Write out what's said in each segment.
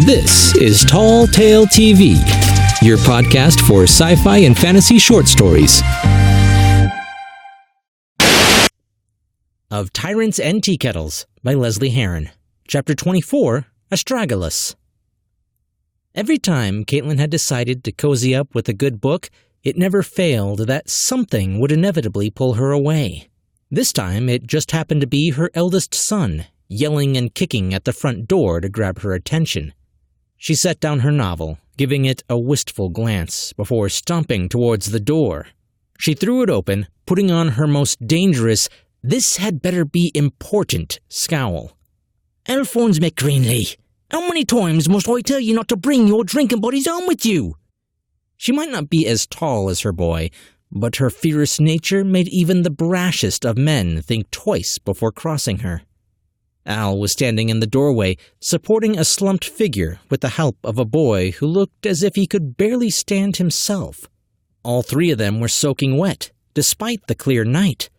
This is Tall Tale TV, your podcast for sci-fi and fantasy short stories. Of Tyrants and Teakettles by Lesley Herron. Chapter 24, Astragalus. Every time Caitlin had decided to cozy up with a good book, it never failed that something would inevitably pull her away. This time, it just happened to be her eldest son, yelling and kicking at the front door to grab her attention. She set down her novel, giving it a wistful glance before stomping towards the door. She threw it open, putting on her most dangerous, "this had better be important" scowl. "Alphonse McGreenley, how many times must I tell you not to bring your drinking buddies home with you?" She might not be as tall as her boy, but her fierce nature made even the brashest of men think twice before crossing her. Al was standing in the doorway, supporting a slumped figure with the help of a boy who looked as if he could barely stand himself. All three of them were soaking wet, despite the clear night.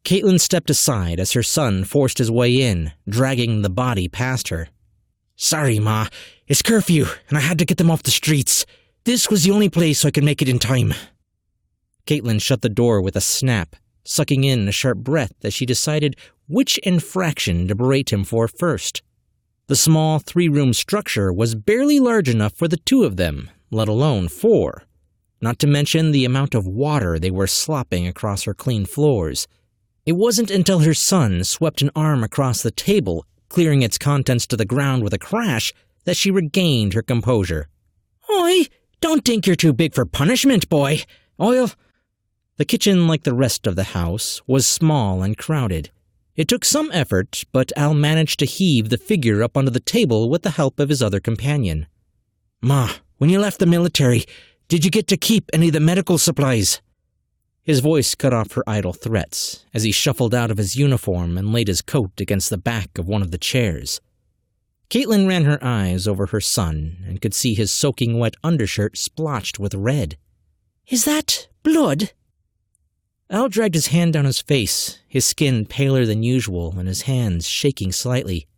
Caitlin stepped aside as her son forced his way in, dragging the body past her. "Sorry, Ma. It's curfew, and I had to get them off the streets. This was the only place I could make it in time." Caitlin shut the door with a snap, sucking in a sharp breath as she decided which infraction to berate him for first. The small three-room structure was barely large enough for the two of them, let alone four. Not to mention the amount of water they were slopping across her clean floors. It wasn't until her son swept an arm across the table, clearing its contents to the ground with a crash, that she regained her composure. "Oi, don't think you're too big for punishment, boy. I'll—" The kitchen, like the rest of the house, was small and crowded. It took some effort, but Al managed to heave the figure up onto the table with the help of his other companion. "Ma, when you left the military, did you get to keep any of the medical supplies?" His voice cut off her idle threats as he shuffled out of his uniform and laid his coat against the back of one of the chairs. Caitlin ran her eyes over her son and could see his soaking wet undershirt splotched with red. "Is that blood?" Al dragged his hand down his face, his skin paler than usual and his hands shaking slightly.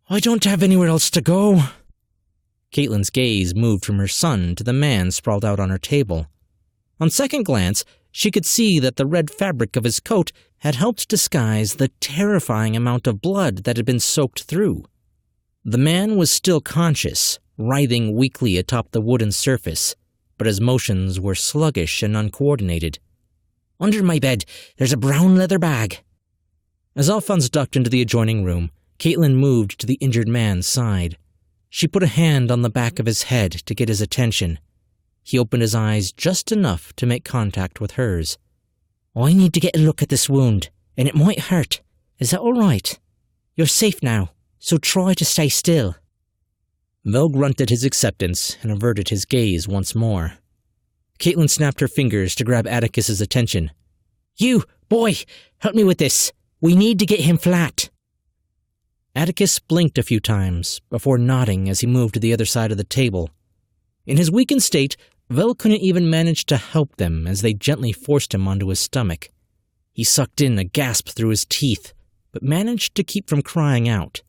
"I don't have anywhere else to go." Caitlin's gaze moved from her son to the man sprawled out on her table. On second glance, she could see that the red fabric of his coat had helped disguise the terrifying amount of blood that had been soaked through. The man was still conscious, writhing weakly atop the wooden surface, but his motions were sluggish and uncoordinated. "Under my bed, there's a brown leather bag." As Alphonse ducked into the adjoining room, Caitlin moved to the injured man's side. She put a hand on the back of his head to get his attention. He opened his eyes just enough to make contact with hers. "I need to get a look at this wound, and it might hurt. Is that all right? You're safe now, so try to stay still." Vel grunted his acceptance and averted his gaze once more. Caitlin snapped her fingers to grab Atticus's attention. "You, boy, help me with this. We need to get him flat." Atticus blinked a few times before nodding as he moved to the other side of the table. In his weakened state, Vel couldn't even manage to help them as they gently forced him onto his stomach. He sucked in a gasp through his teeth, but managed to keep from crying out.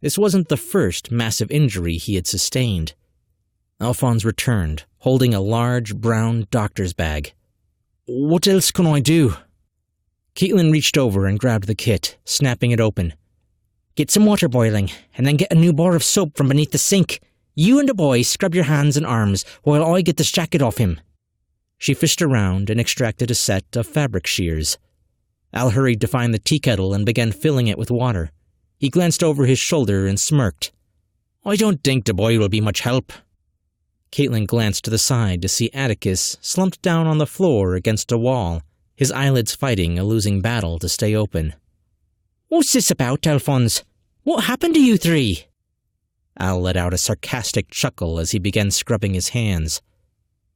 This wasn't the first massive injury he had sustained. Alphonse returned, holding a large brown doctor's bag. "What else can I do?" Caitlin reached over and grabbed the kit, snapping it open. "Get some water boiling, and then get a new bar of soap from beneath the sink. You and the boy scrub your hands and arms while I get this jacket off him." She fished around and extracted a set of fabric shears. Al hurried to find the tea kettle and began filling it with water. He glanced over his shoulder and smirked. "I don't think the boy will be much help." Caitlin glanced to the side to see Atticus slumped down on the floor against a wall, his eyelids fighting a losing battle to stay open. "What's this about, Alphonse? What happened to you three?" Al let out a sarcastic chuckle as he began scrubbing his hands.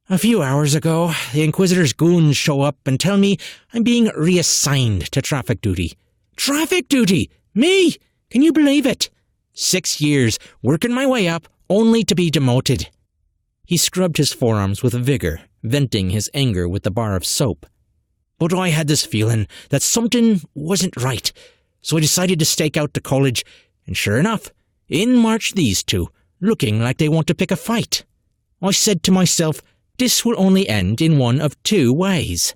"A few hours ago, the Inquisitor's goons show up and tell me I'm being reassigned to traffic duty." "Traffic duty? Me? Can you believe it? 6 years, working my way up, only to be demoted." He scrubbed his forearms with vigor, venting his anger with the bar of soap. "But I had this feeling that something wasn't right, so I decided to stake out to college, and sure enough, in marched these two, looking like they want to pick a fight. I said to myself, this will only end in one of two ways.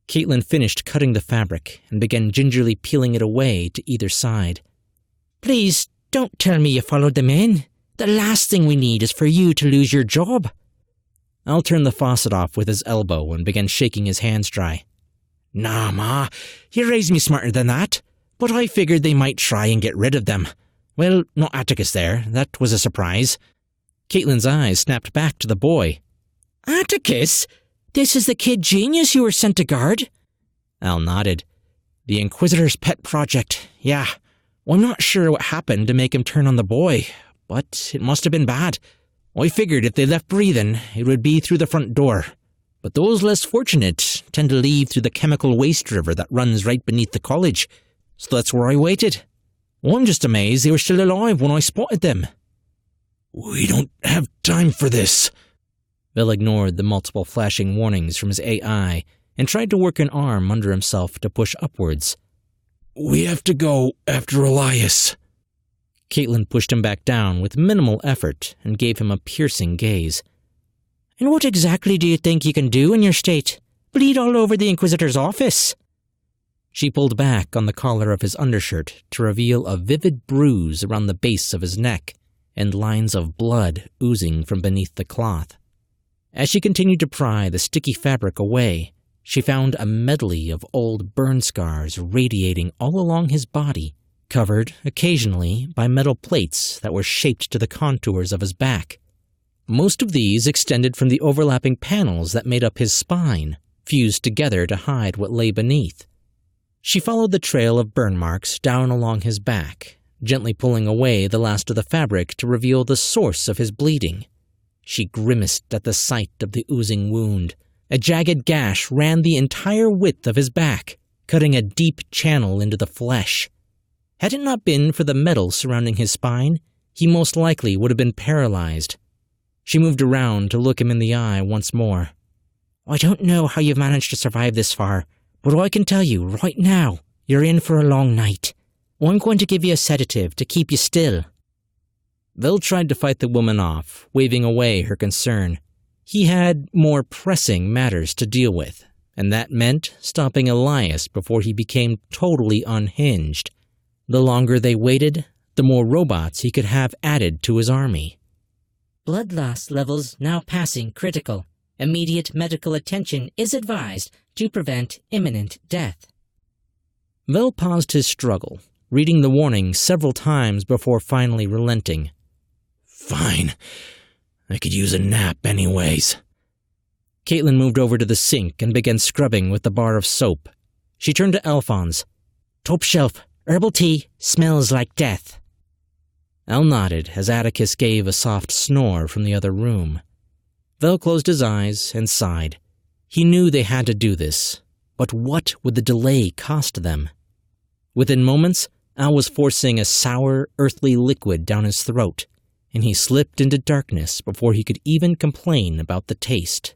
Caitlin finished cutting the fabric and began gingerly peeling it away to either side. Please, don't tell me you followed them in. The last thing we need is for you to lose your job. Al turned the faucet off with his elbow and began shaking his hands dry. Nah, Ma, you raised me smarter than that, but I figured they might try and get rid of them. Well, not Atticus there, that was a surprise. Caitlin's eyes snapped back to the boy. Atticus? This is the kid genius you were sent to guard? Al nodded. The Inquisitor's pet project, yeah. Well, I'm not sure what happened to make him turn on the boy, but it must have been bad. I figured if they left breathing, it would be through the front door. But those less fortunate tend to leave through the chemical waste river that runs right beneath the college. So that's where I waited. I'm just amazed they were still alive when I spotted them. We don't have time for this. Vel ignored the multiple flashing warnings from his AI and tried to work an arm under himself to push upwards. We have to go after Elias. Caitlin pushed him back down with minimal effort and gave him a piercing gaze. And what exactly do you think you can do in your state? Bleed all over the Inquisitor's office? She pulled back on the collar of his undershirt to reveal a vivid bruise around the base of his neck and lines of blood oozing from beneath the cloth. As she continued to pry the sticky fabric away, she found a medley of old burn scars radiating all along his body, covered occasionally by metal plates that were shaped to the contours of his back. Most of these extended from the overlapping panels that made up his spine, fused together to hide what lay beneath. She followed the trail of burn marks down along his back, gently pulling away the last of the fabric to reveal the source of his bleeding. She grimaced at the sight of the oozing wound. A jagged gash ran the entire width of his back, cutting a deep channel into the flesh. Had it not been for the metal surrounding his spine, he most likely would have been paralyzed. She moved around to look him in the eye once more. I don't know how you've managed to survive this far, but I can tell you right now, you're in for a long night. I'm going to give you a sedative to keep you still. Vel tried to fight the woman off, waving away her concern. He had more pressing matters to deal with, and that meant stopping Elias before he became totally unhinged. The longer they waited, the more robots he could have added to his army. Blood loss levels now passing critical. Immediate medical attention is advised to prevent imminent death. Vel paused his struggle, reading the warning several times before finally relenting. Fine. I could use a nap anyways. Caitlin moved over to the sink and began scrubbing with the bar of soap. She turned to Alphonse. Top shelf. Herbal tea. Smells like death. Al nodded as Atticus gave a soft snore from the other room. Vel closed his eyes and sighed. He knew they had to do this, but what would the delay cost them? Within moments, Al was forcing a sour, earthly liquid down his throat, and he slipped into darkness before he could even complain about the taste.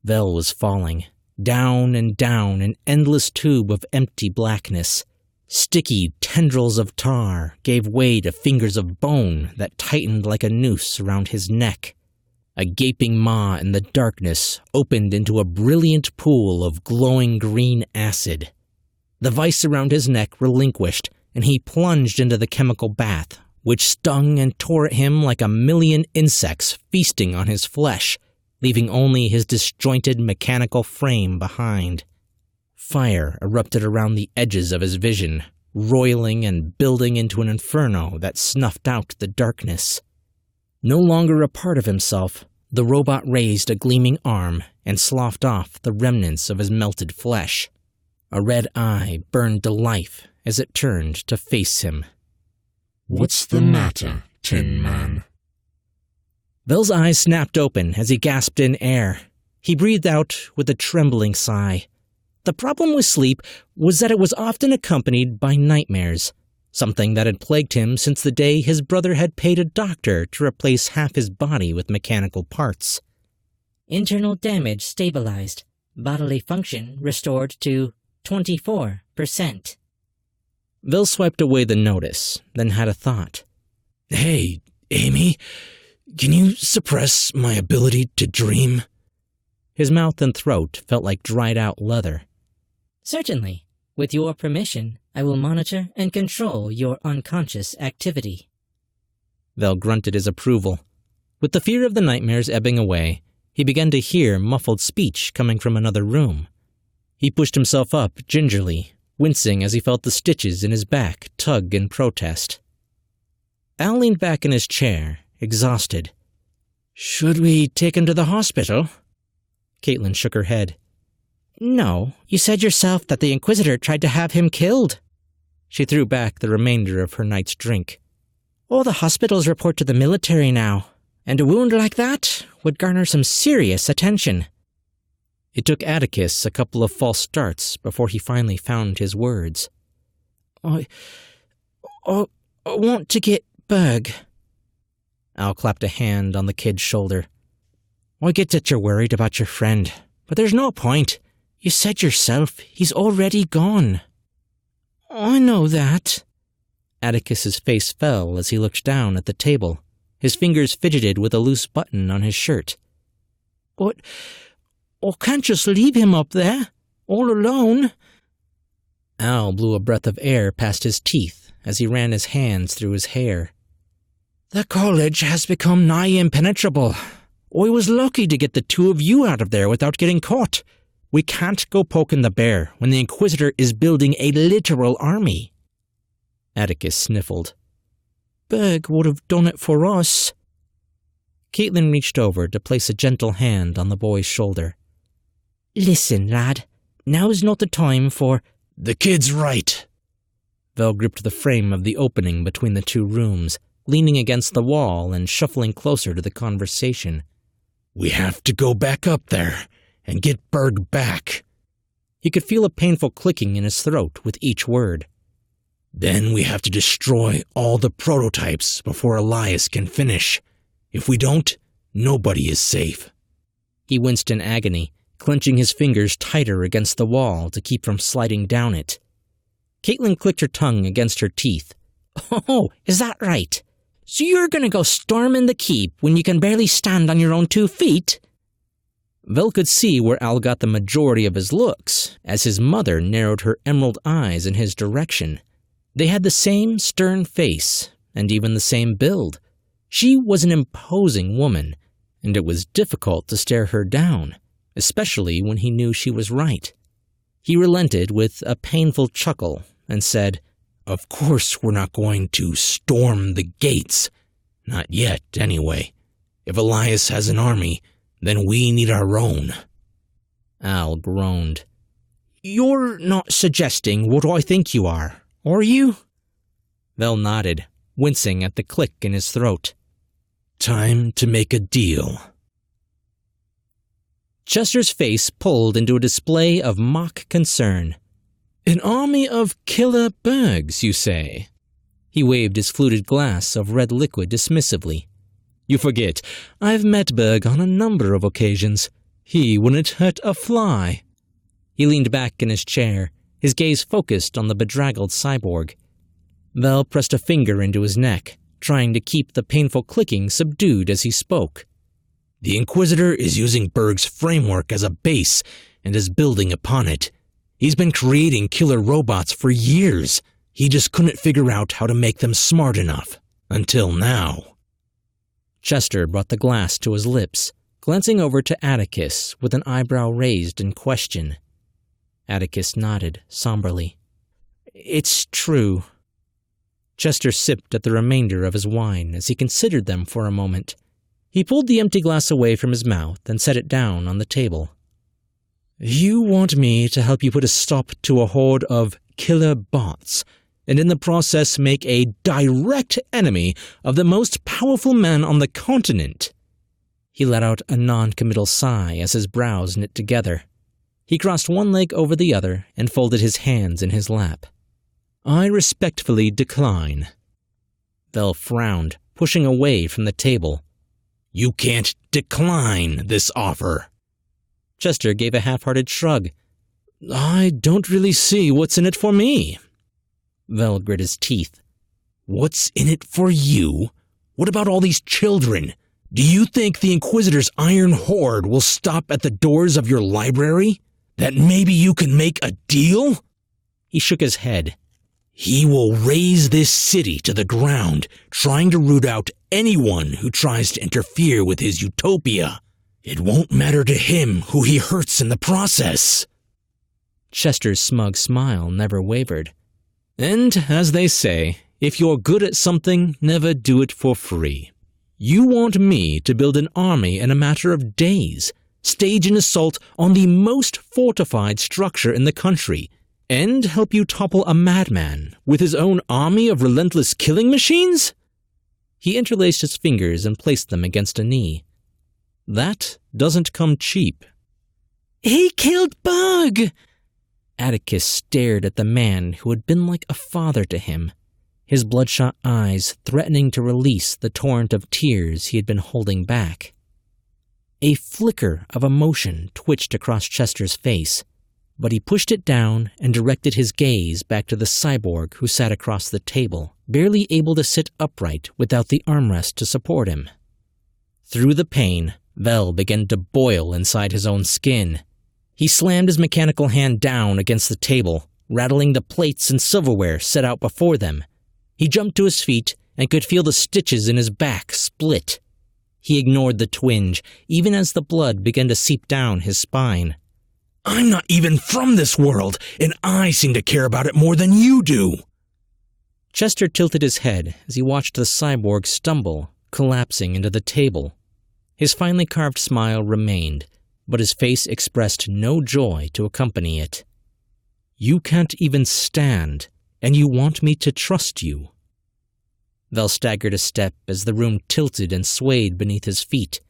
Vel was falling, down and down an endless tube of empty blackness. Sticky tendrils of tar gave way to fingers of bone that tightened like a noose around his neck. A gaping maw in the darkness opened into a brilliant pool of glowing green acid. The vice around his neck relinquished, and he plunged into the chemical bath, which stung and tore at him like a million insects feasting on his flesh, leaving only his disjointed mechanical frame behind. Fire erupted around the edges of his vision, roiling and building into an inferno that snuffed out the darkness. No longer a part of himself, the robot raised a gleaming arm and sloughed off the remnants of his melted flesh. A red eye burned to life as it turned to face him. What's the matter, Tin Man? Vel's eyes snapped open as he gasped in air. He breathed out with a trembling sigh. The problem with sleep was that it was often accompanied by nightmares, something that had plagued him since the day his brother had paid a doctor to replace half his body with mechanical parts. Internal damage stabilized. Bodily function restored to 24%. Vel swiped away the notice, then had a thought. Hey, Amy, can you suppress my ability to dream? His mouth and throat felt like dried-out leather. Certainly. With your permission, I will monitor and control your unconscious activity. Vel grunted his approval. With the fear of the nightmares ebbing away, he began to hear muffled speech coming from another room. He pushed himself up gingerly, wincing as he felt the stitches in his back tug in protest. Al leaned back in his chair, exhausted. Should we take him to the hospital? Caitlin shook her head. No, you said yourself that the Inquisitor tried to have him killed. She threw back the remainder of her night's drink. All the hospitals report to the military now, and a wound like that would garner some serious attention. It took Atticus a couple of false starts before he finally found his words. I want to get Berg. Al clapped a hand on the kid's shoulder. I get that you're worried about your friend, but there's no point. You said yourself he's already gone. I know that. Atticus's face fell as he looked down at the table. His fingers fidgeted with a loose button on his shirt. But I can't just leave him up there, all alone. Al blew a breath of air past his teeth as he ran his hands through his hair. The college has become nigh impenetrable. I was lucky to get the two of you out of there without getting caught. We can't go poking the bear when the Inquisitor is building a literal army. Atticus sniffled. Berg would have done it for us. Caitlin reached over to place a gentle hand on the boy's shoulder. Listen, lad. Now's not the time for... The kid's right. Vel gripped the frame of the opening between the two rooms, leaning against the wall and shuffling closer to the conversation. We have to go back up there and get Berg back. He could feel a painful clicking in his throat with each word. Then we have to destroy all the prototypes before Elias can finish. If we don't, nobody is safe. He winced in agony, clenching his fingers tighter against the wall to keep from sliding down it. Caitlin clicked her tongue against her teeth. Oh, is that right? So you're going to go storming the keep when you can barely stand on your own 2 feet? Vel could see where Al got the majority of his looks, as his mother narrowed her emerald eyes in his direction. They had the same stern face, and even the same build. She was an imposing woman, and it was difficult to stare her down, especially when he knew she was right. He relented with a painful chuckle and said, Of course we're not going to storm the gates. Not yet, anyway. If Elias has an army, then we need our own. Al groaned. You're not suggesting what I think you are you? Vel nodded, wincing at the click in his throat. Time to make a deal. Chester's face pulled into a display of mock concern. An army of killer Bergs, you say? He waved his fluted glass of red liquid dismissively. You forget, I've met Berg on a number of occasions. He wouldn't hurt a fly. He leaned back in his chair, his gaze focused on the bedraggled cyborg. Vel pressed a finger into his neck, trying to keep the painful clicking subdued as he spoke. The Inquisitor is using Berg's framework as a base and is building upon it. He's been creating killer robots for years. He just couldn't figure out how to make them smart enough. Until now. Chester brought the glass to his lips, glancing over to Atticus with an eyebrow raised in question. Atticus nodded somberly. It's true. Chester sipped at the remainder of his wine as he considered them for a moment. He pulled the empty glass away from his mouth and set it down on the table. You want me to help you put a stop to a horde of killer bots, and in the process make a direct enemy of the most powerful man on the continent? He let out a non-committal sigh as his brows knit together. He crossed one leg over the other and folded his hands in his lap. I respectfully decline. Vel frowned, pushing away from the table. You can't decline this offer. Chester gave a half-hearted shrug. I don't really see what's in it for me. Vel grit his teeth. What's in it for you? What about all these children? Do you think the Inquisitor's iron horde will stop at the doors of your library? That maybe you can make a deal? He shook his head. He will raze this city to the ground, trying to root out anyone who tries to interfere with his utopia. It won't matter to him who he hurts in the process. Chester's smug smile never wavered. And, as they say, if you're good at something, never do it for free. You want me to build an army in a matter of days, stage an assault on the most fortified structure in the country, and help you topple a madman with his own army of relentless killing machines? He interlaced his fingers and placed them against a knee. That doesn't come cheap. He killed Bug! Atticus stared at the man who had been like a father to him, his bloodshot eyes threatening to release the torrent of tears he had been holding back. A flicker of emotion twitched across Chester's face, but he pushed it down and directed his gaze back to the cyborg who sat across the table, barely able to sit upright without the armrest to support him. Through the pain, Vel began to boil inside his own skin. He slammed his mechanical hand down against the table, rattling the plates and silverware set out before them. He jumped to his feet and could feel the stitches in his back split. He ignored the twinge, even as the blood began to seep down his spine. I'm not even from this world, and I seem to care about it more than you do. Chester tilted his head as he watched the cyborg stumble, collapsing into the table. His finely carved smile remained, but his face expressed no joy to accompany it. You can't even stand, and you want me to trust you. Vel staggered a step as the room tilted and swayed beneath his feet.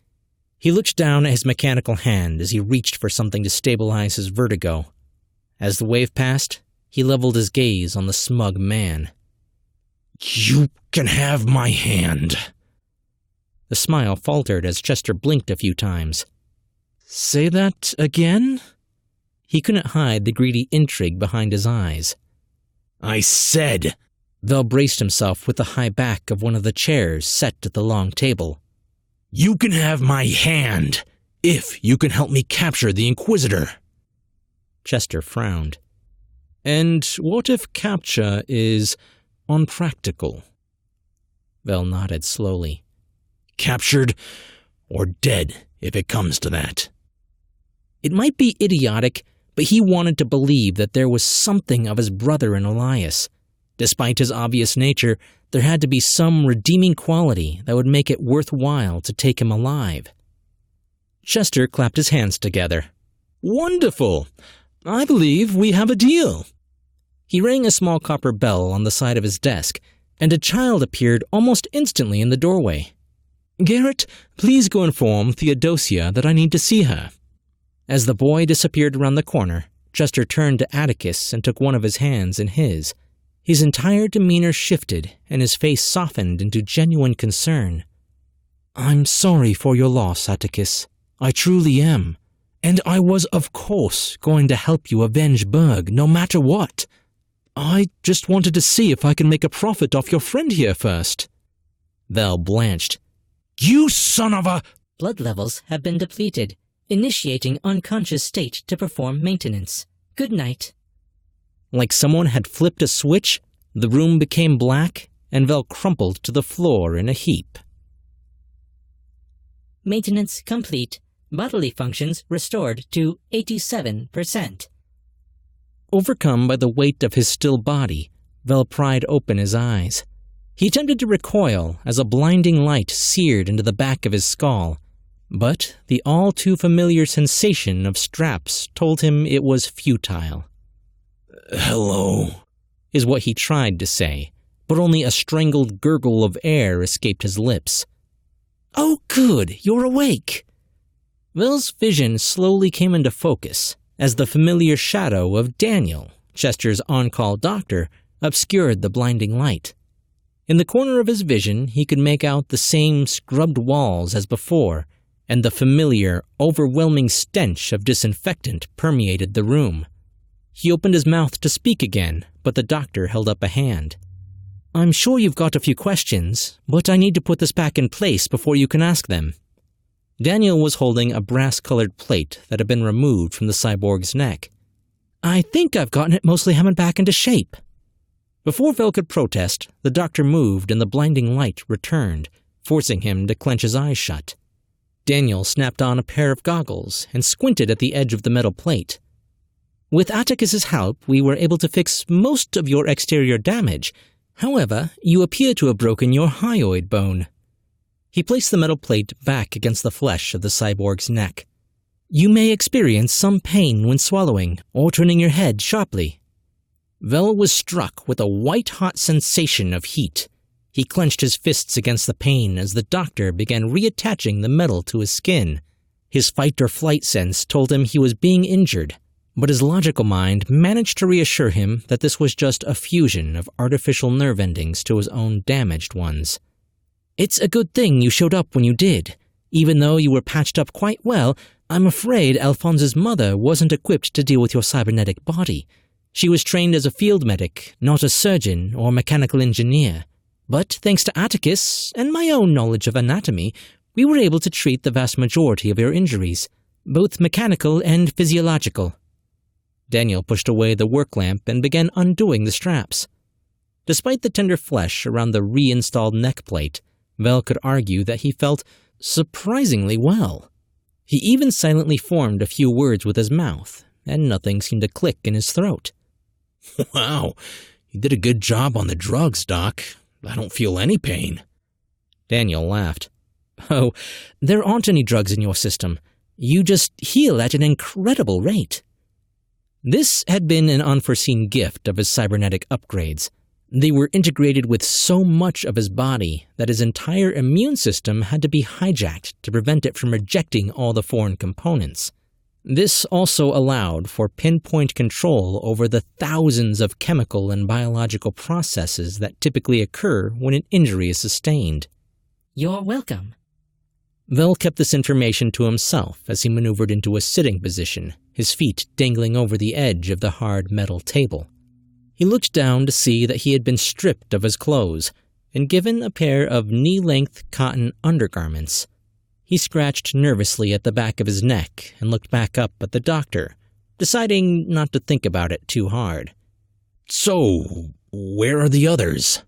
He looked down at his mechanical hand as he reached for something to stabilize his vertigo. As the wave passed, he leveled his gaze on the smug man. You can have my hand. The smile faltered as Chester blinked a few times. Say that again? He couldn't hide the greedy intrigue behind his eyes. I said. Vel braced himself with the high back of one of the chairs set at the long table. You can have my hand, if you can help me capture the Inquisitor. Chester frowned. And what if capture is unpractical? Vel nodded slowly. Captured or dead, if it comes to that. It might be idiotic, but he wanted to believe that there was something of his brother in Elias. Despite his obvious nature, there had to be some redeeming quality that would make it worthwhile to take him alive. Chester clapped his hands together. Wonderful! I believe we have a deal. He rang a small copper bell on the side of his desk, and a child appeared almost instantly in the doorway. Garrett, please go inform Theodosia that I need to see her. As the boy disappeared around the corner, Chester turned to Atticus and took one of his hands in his. His entire demeanor shifted, and his face softened into genuine concern. I'm sorry for your loss, Atticus. I truly am. And I was, of course, going to help you avenge Berg, no matter what. I just wanted to see if I can make a profit off your friend here first. Vel blanched. You son of a... Blood levels have been depleted, initiating unconscious state to perform maintenance. Good night. Like someone had flipped a switch, the room became black, and Vel crumpled to the floor in a heap. Maintenance complete. Bodily functions restored to 87%. Overcome by the weight of his still body, Vel pried open his eyes. He attempted to recoil as a blinding light seared into the back of his skull, but the all-too-familiar sensation of straps told him it was futile. Hello, is what he tried to say, but only a strangled gurgle of air escaped his lips. Oh, good, you're awake. Vel's vision slowly came into focus as the familiar shadow of Daniel, Chester's on-call doctor, obscured the blinding light. In the corner of his vision, he could make out the same scrubbed walls as before, and the familiar, overwhelming stench of disinfectant permeated the room. He opened his mouth to speak again, but the doctor held up a hand. "I'm sure you've got a few questions, but I need to put this back in place before you can ask them." Daniel was holding a brass-colored plate that had been removed from the cyborg's neck. "I think I've gotten it mostly hammered back into shape." Before Vel could protest, the doctor moved and the blinding light returned, forcing him to clench his eyes shut. Daniel snapped on a pair of goggles and squinted at the edge of the metal plate. "With Atticus's help, we were able to fix most of your exterior damage. However, you appear to have broken your hyoid bone." He placed the metal plate back against the flesh of the cyborg's neck. "You may experience some pain when swallowing or turning your head sharply." Vel was struck with a white-hot sensation of heat. He clenched his fists against the pain as the doctor began reattaching the metal to his skin. His fight-or-flight sense told him he was being injured, but his logical mind managed to reassure him that this was just a fusion of artificial nerve endings to his own damaged ones. "It's a good thing you showed up when you did. Even though you were patched up quite well, I'm afraid Alphonse's mother wasn't equipped to deal with your cybernetic body. She was trained as a field medic, not a surgeon or mechanical engineer. But thanks to Atticus and my own knowledge of anatomy, we were able to treat the vast majority of your injuries, both mechanical and physiological." Daniel pushed away the work lamp and began undoing the straps. Despite the tender flesh around the reinstalled neck plate, Vel could argue that he felt surprisingly well. He even silently formed a few words with his mouth, and nothing seemed to click in his throat. "Wow, you did a good job on the drugs, Doc. I don't feel any pain." Daniel laughed. "Oh, there aren't any drugs in your system. You just heal at an incredible rate." This had been an unforeseen gift of his cybernetic upgrades. They were integrated with so much of his body that his entire immune system had to be hijacked to prevent it from rejecting all the foreign components. This also allowed for pinpoint control over the thousands of chemical and biological processes that typically occur when an injury is sustained. "You're welcome." Vel kept this information to himself as he maneuvered into a sitting position, his feet dangling over the edge of the hard metal table. He looked down to see that he had been stripped of his clothes and given a pair of knee-length cotton undergarments. He scratched nervously at the back of his neck and looked back up at the doctor, deciding not to think about it too hard. "So, where are the others?"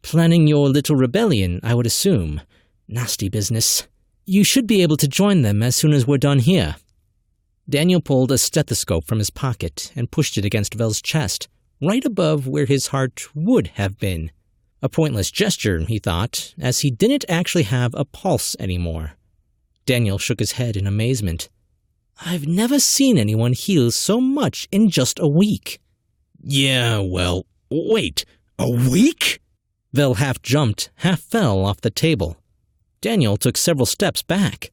"Planning your little rebellion, I would assume. Nasty business. You should be able to join them as soon as we're done here." Daniel pulled a stethoscope from his pocket and pushed it against Vel's chest, right above where his heart would have been. A pointless gesture, he thought, as he didn't actually have a pulse anymore. Daniel shook his head in amazement. "I've never seen anyone heal so much in just a week." "Yeah, well, wait, a week?" Vel half jumped, half fell off the table. Daniel took several steps back.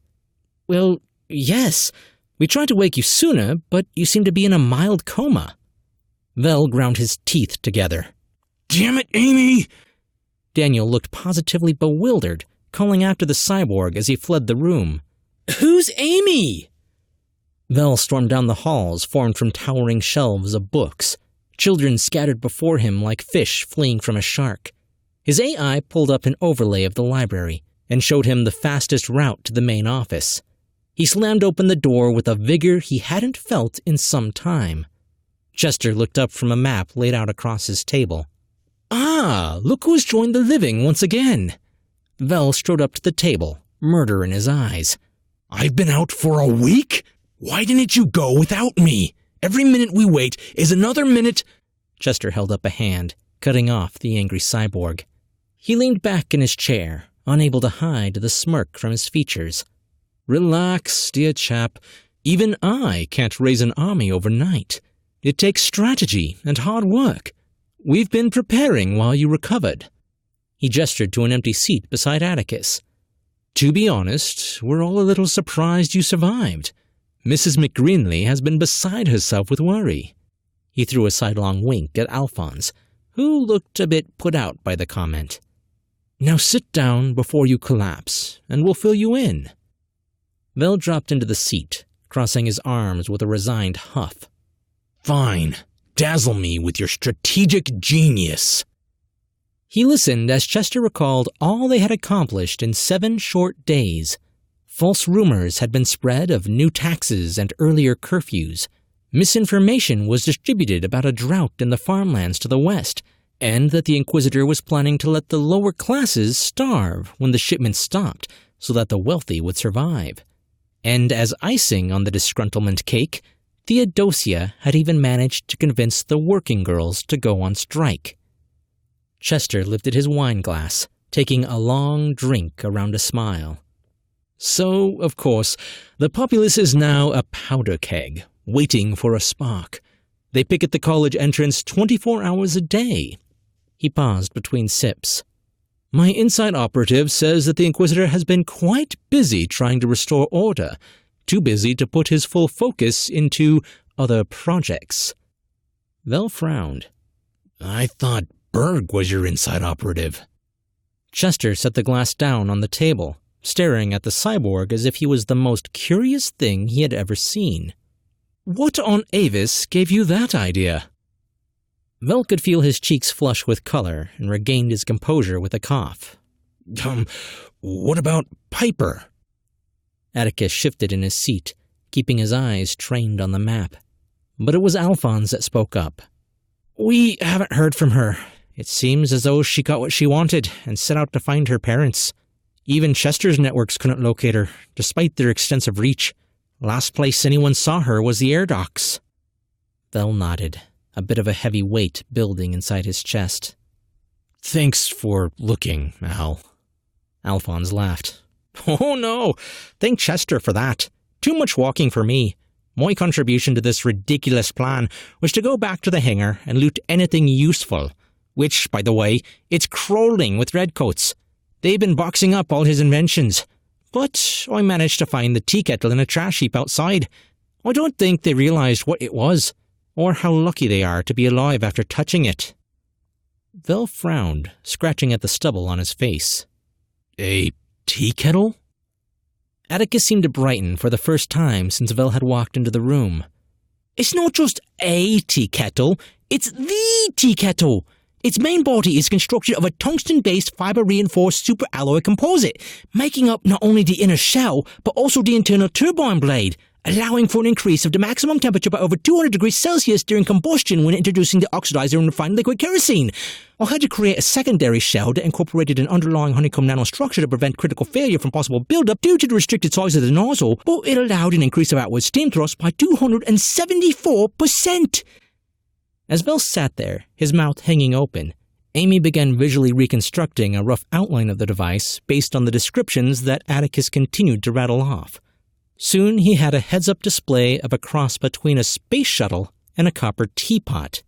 "Well, yes. We tried to wake you sooner, but you seem to be in a mild coma." Vel ground his teeth together. "Damn it, Amy!" Daniel looked positively bewildered, calling after the cyborg as he fled the room. "Who's Amy?" Vel stormed down the halls formed from towering shelves of books. Children scattered before him like fish fleeing from a shark. His AI pulled up an overlay of the library and showed him the fastest route to the main office. He slammed open the door with a vigor he hadn't felt in some time. Chester looked up from a map laid out across his table. "Ah, look who's joined the living once again." Vel strode up to the table, murder in his eyes. "I've been out for a week? Why didn't you go without me? Every minute we wait is another minute—" Chester held up a hand, cutting off the angry cyborg. He leaned back in his chair, unable to hide the smirk from his features. "Relax, dear chap. Even I can't raise an army overnight. It takes strategy and hard work. We've been preparing while you recovered." He gestured to an empty seat beside Atticus. "To be honest, we're all a little surprised you survived. Mrs. McGreenley has been beside herself with worry." He threw a sidelong wink at Alphonse, who looked a bit put out by the comment. "Now sit down before you collapse, and we'll fill you in." Vel dropped into the seat, crossing his arms with a resigned huff. "Fine. dazzle me with your strategic genius." He listened as Chester recalled all they had accomplished in 7 short days. False rumors had been spread of new taxes and earlier curfews. Misinformation was distributed about a drought in the farmlands to the west, and that the Inquisitor was planning to let the lower classes starve when the shipments stopped so that the wealthy would survive. And as icing on the disgruntlement cake, Theodosia had even managed to convince the working girls to go on strike. Chester lifted his wine glass, taking a long drink around a smile. So, of course, the populace is now a powder keg, waiting for a spark. They picket the college entrance 24 hours a day. He paused between sips. My inside operative says that the Inquisitor has been quite busy trying to restore order, too busy to put his full focus into other projects. Vel frowned. "I thought Berg was your inside operative." Chester set the glass down on the table, staring at the cyborg as if he was the most curious thing he had ever seen. "What on Avis gave you that idea?" Vel could feel his cheeks flush with color and regained his composure with a cough. What about Piper?" Atticus shifted in his seat, keeping his eyes trained on the map. But it was Alphonse that spoke up. "We haven't heard from her. It seems as though she got what she wanted and set out to find her parents. Even Chester's networks couldn't locate her, despite their extensive reach. Last place anyone saw her was the air docks." Vel nodded, a bit of a heavy weight building inside his chest. "Thanks for looking, Al." Alphonse laughed. "Oh no, thank Chester for that. Too much walking for me. My contribution to this ridiculous plan was to go back to the hangar and loot anything useful. Which, by the way, it's crawling with redcoats. They've been boxing up all his inventions. But I managed to find the tea kettle in a trash heap outside. I don't think they realized what it was, or how lucky they are to be alive after touching it." Vel frowned, scratching at the stubble on his face. "A tea kettle?" Atticus seemed to brighten for the first time since Vel had walked into the room. "It's not just a tea kettle, it's the tea kettle. Its main body is constructed of a tungsten-based fiber-reinforced superalloy composite, making up not only the inner shell, but also the internal turbine blade, allowing for an increase of the maximum temperature by over 200 degrees Celsius during combustion when introducing the oxidizer and refined liquid kerosene. I had to create a secondary shell that incorporated an underlying honeycomb nanostructure to prevent critical failure from possible buildup due to the restricted size of the nozzle, but it allowed an increase of outward steam thrust by 274%. As Vel sat there, his mouth hanging open, Amy began visually reconstructing a rough outline of the device based on the descriptions that Atticus continued to rattle off. Soon he had a heads-up display of a cross between a space shuttle and a copper teapot.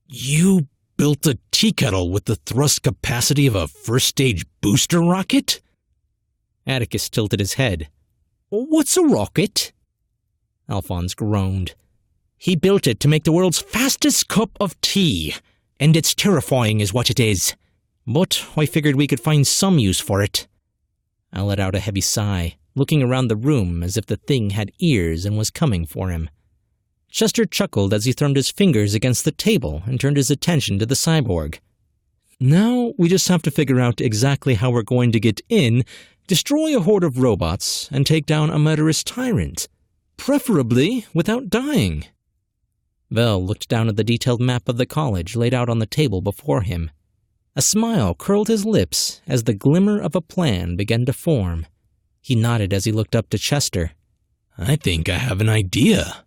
"You built a tea kettle with the thrust capacity of a first-stage booster rocket?" Atticus tilted his head. "What's a rocket?" Alphonse groaned. "He built it to make the world's fastest cup of tea, and it's terrifying is what it is. But I figured we could find some use for it." I let out a heavy sigh, looking around the room as if the thing had ears and was coming for him. Chester chuckled as he thrummed his fingers against the table and turned his attention to the cyborg. "Now we just have to figure out exactly how we're going to get in, destroy a horde of robots, and take down a murderous tyrant. Preferably without dying." Vel looked down at the detailed map of the college laid out on the table before him. A smile curled his lips as the glimmer of a plan began to form. He nodded as he looked up to Chester. "I think I have an idea."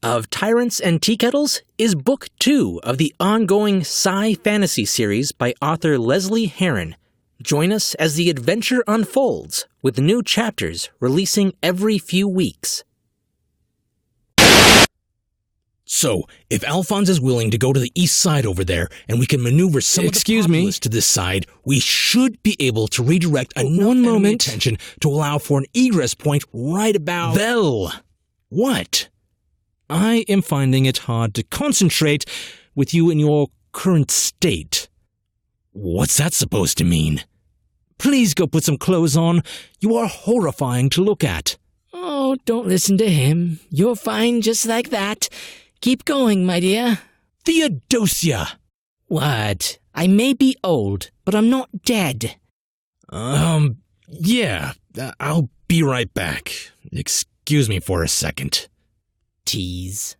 Of Tyrants and Teakettles is Book 2 of the ongoing Sci-Fantasy series by author Lesley Herron. Join us as the adventure unfolds, with new chapters releasing every few weeks. "So, if Alphonse is willing to go to the east side over there, and we can maneuver some of the populace to this side, we should be able to redirect enough enemy attention to allow for an egress point right about..." Vel! "What?" "I am finding it hard to concentrate with you in your current state." "What's that supposed to mean?" "Please go put some clothes on. You are horrifying to look at." Oh, don't listen to him. You're fine just like that. Keep going, my dear. Theodosia! What? I may be old, but I'm not dead. Yeah, I'll be right back. Excuse me for a second. Tease.